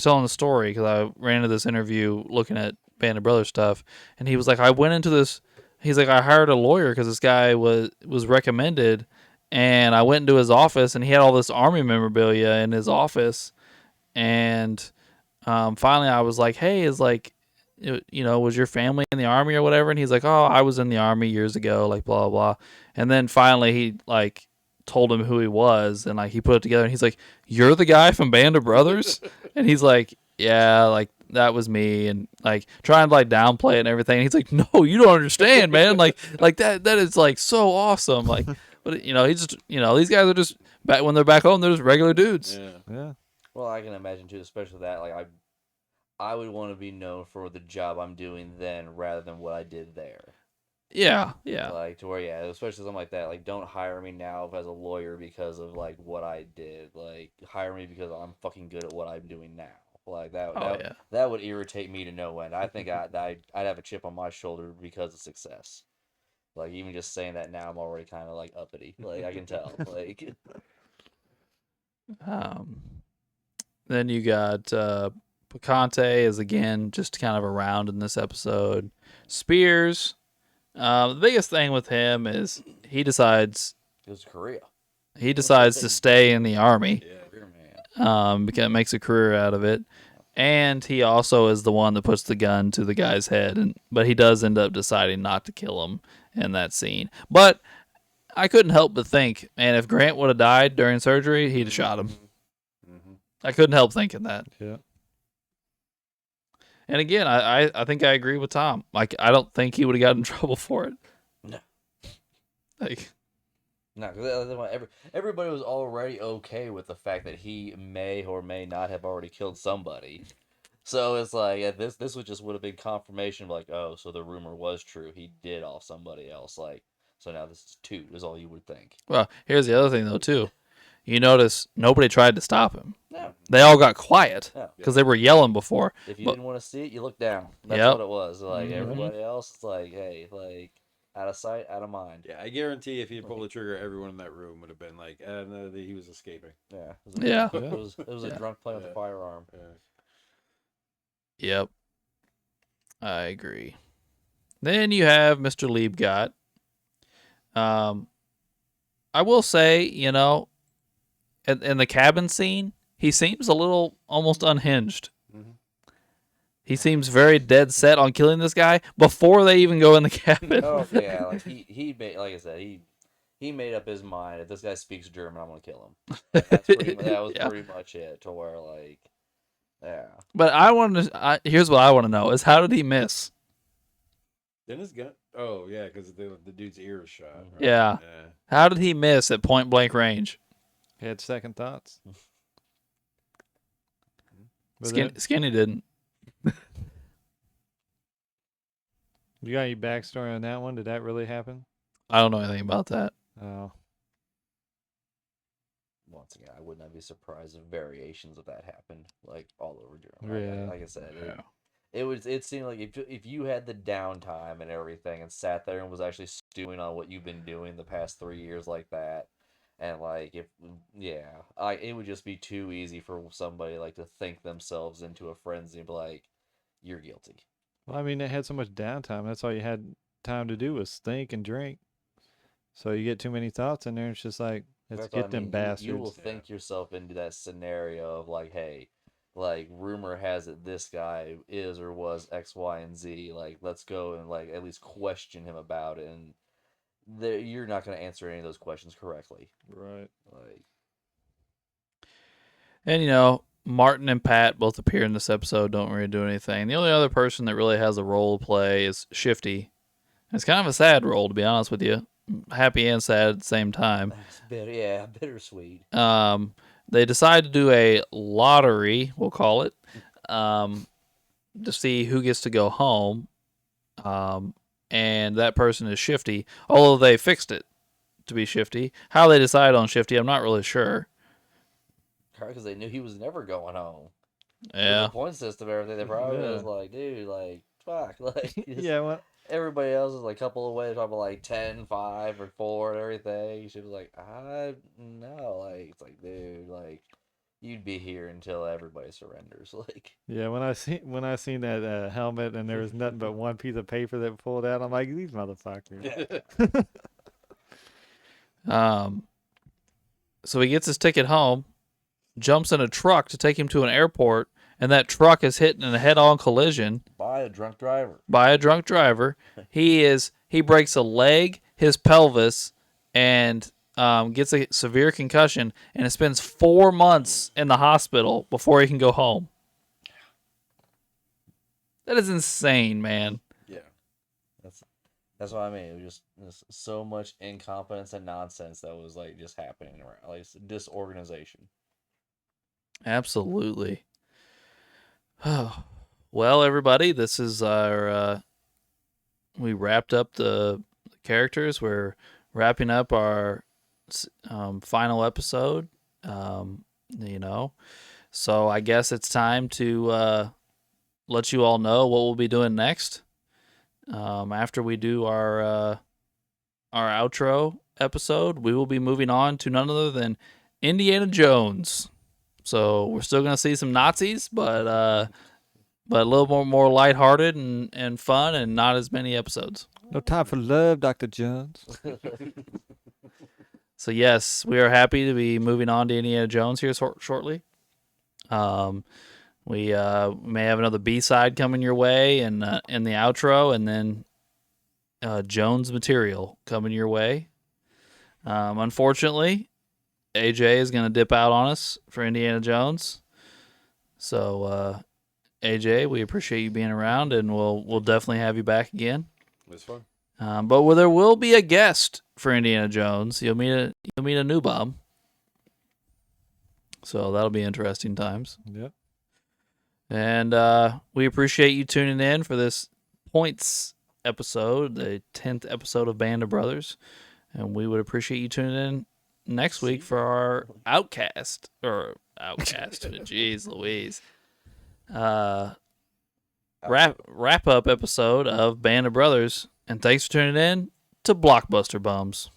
telling the story because I ran into this interview looking at Band of Brothers stuff, and he was like, I went into this. He's like, I hired a lawyer because this guy was recommended, and I went into his office, and he had all this army memorabilia in his office, and finally I was like, hey, is like, was your family in the army or whatever? And he's like, oh, I was in the army years ago, like blah blah blah. And then finally he like told him who he was, and like he put it together, and he's like, you're the guy from Band of Brothers? And he's like, yeah, like that was me, and like trying to like downplay it and everything. And he's like, no, you don't understand, man. like that is like so awesome. Like, but he's just these guys are just back when they're back home, they're just regular dudes. Yeah. Well, I can imagine too, especially that like I would want to be known for the job I'm doing then rather than what I did there. Yeah. Like to where especially something like that. Like don't hire me now as a lawyer because of like what I did. Like hire me because I'm fucking good at what I'm doing now. Like that would irritate me to no end. I think I'd have a chip on my shoulder because of success. Like even just saying that now, I'm already kind of like uppity. Like I can tell. Like then you got Picante is again just kind of around in this episode. Spears, the biggest thing with him is he decides goes to Korea. He decides to stay in the army. Yeah. Because it makes a career out of it. And he also is the one that puts the gun to the guy's head, but he does end up deciding not to kill him in that scene. But I couldn't help but think, man, if Grant would have died during surgery, he'd have shot him. Mm-hmm. I couldn't help thinking that. Yeah. And again, I think I agree with Tom. Like, I don't think he would have gotten in trouble for it. No. Like, no, because everybody was already okay with the fact that he may or may not have already killed somebody. So it's like this would have been confirmation of like, oh, so the rumor was true. He did off somebody else. Like, so now this is 2 is all you would think. well, here's the other thing though too. You notice nobody tried to stop him. No. They all got quiet No. because they were yelling before. If you didn't want to see it, you look down. That's Yep. what it was. Like Mhm. everybody else is like, hey, like out of sight, out of mind. Yeah, I guarantee if he had pulled the trigger, everyone in that room would have been like, no, he was escaping. Yeah. Yeah. It was a drunk playing with a firearm. Yeah. Yep. I agree. Then you have Mr. Liebgott. I will say, in the cabin scene, he seems a little almost unhinged. Mm-hmm. He seems very dead set on killing this guy before they even go in the cabin. Oh yeah, like he made, like I said, he made up his mind. If this guy speaks German, I'm gonna kill him. That was Yeah. pretty much it. To where like, Yeah. But here's what I want to know is how did he miss? Then his gun. Oh yeah, because the dude's ear was shot. Right? Yeah. How did he miss at point blank range? He had second thoughts. But then, Skinny didn't. you got any backstory on that one? Did that really happen? I don't know anything about that. Oh, Once again, I would not be surprised if variations of that happened, like all over Germany. Yeah. Like I said, it seemed like if you had the downtime and everything and sat there and was actually stewing on what you've been doing the past 3 years like that, and like it would just be too easy for somebody like to think themselves into a frenzy and be like, "You're guilty." well, I mean, they had so much downtime. That's all you had time to do was think and drink. So you get too many thoughts in there, and it's just like, let's That's what get them bastards. You will think yourself into that scenario of like, hey, like rumor has it this guy is or was X, Y, and Z. Like, let's go and like at least question him about it. And you're not going to answer any of those questions correctly. Right. Like, And Martin and Pat both appear in this episode, don't really do anything. The only other person that really has a role to play is Shifty. It's kind of a sad role, to be honest with you. Happy and sad at the same time. that's bittersweet. They decide to do a lottery, we'll call it, to see who gets to go home. And that person is Shifty, although they fixed it to be Shifty. How they decide on Shifty, I'm not really sure. Because they knew he was never going home. Yeah. The point system, everything, they probably Yeah. was like, dude, like, fuck. Like, Yeah, well, everybody else is like a couple away, talking about like 10, 5, or 4 and everything. She was like, I no, like it's like, dude, like you'd be here until everybody surrenders. Like, yeah. When I seen that helmet and there was nothing but one piece of paper that pulled out, I'm like, these motherfuckers. So he gets his ticket home, jumps in a truck to take him to an airport, and that truck is hit in a head-on collision by a drunk driver. He breaks a leg, his pelvis, and gets a severe concussion, and it spends 4 months in the hospital before he can go home. That is insane, man. Yeah. That's what I mean. It was just so much incompetence and nonsense that was like just happening around, like disorganization. Absolutely. Well, everybody, this is our. We wrapped up the characters. We're wrapping up our final episode. So I guess it's time to let you all know what we'll be doing next. After we do our outro episode, we will be moving on to none other than Indiana Jones. So we're still gonna see some Nazis, but a little more lighthearted and fun, and not as many episodes. No time for love, Dr. Jones. So yes, we are happy to be moving on to Indiana Jones here shortly. We may have another B-side coming your way in the outro, and then Jones material coming your way. Unfortunately, AJ is going to dip out on us for Indiana Jones. So, AJ, we appreciate you being around, and we'll definitely have you back again. It's fun. But there will be a guest for Indiana Jones. You'll meet a new Bob. So that'll be interesting times. Yep. And we appreciate you tuning in for this points episode, the 10th episode of Band of Brothers. And we would appreciate you tuning in next week for our Outcast. Jeez Louise. Wrap up episode of Band of Brothers. And thanks for tuning in to Blockbuster Bums.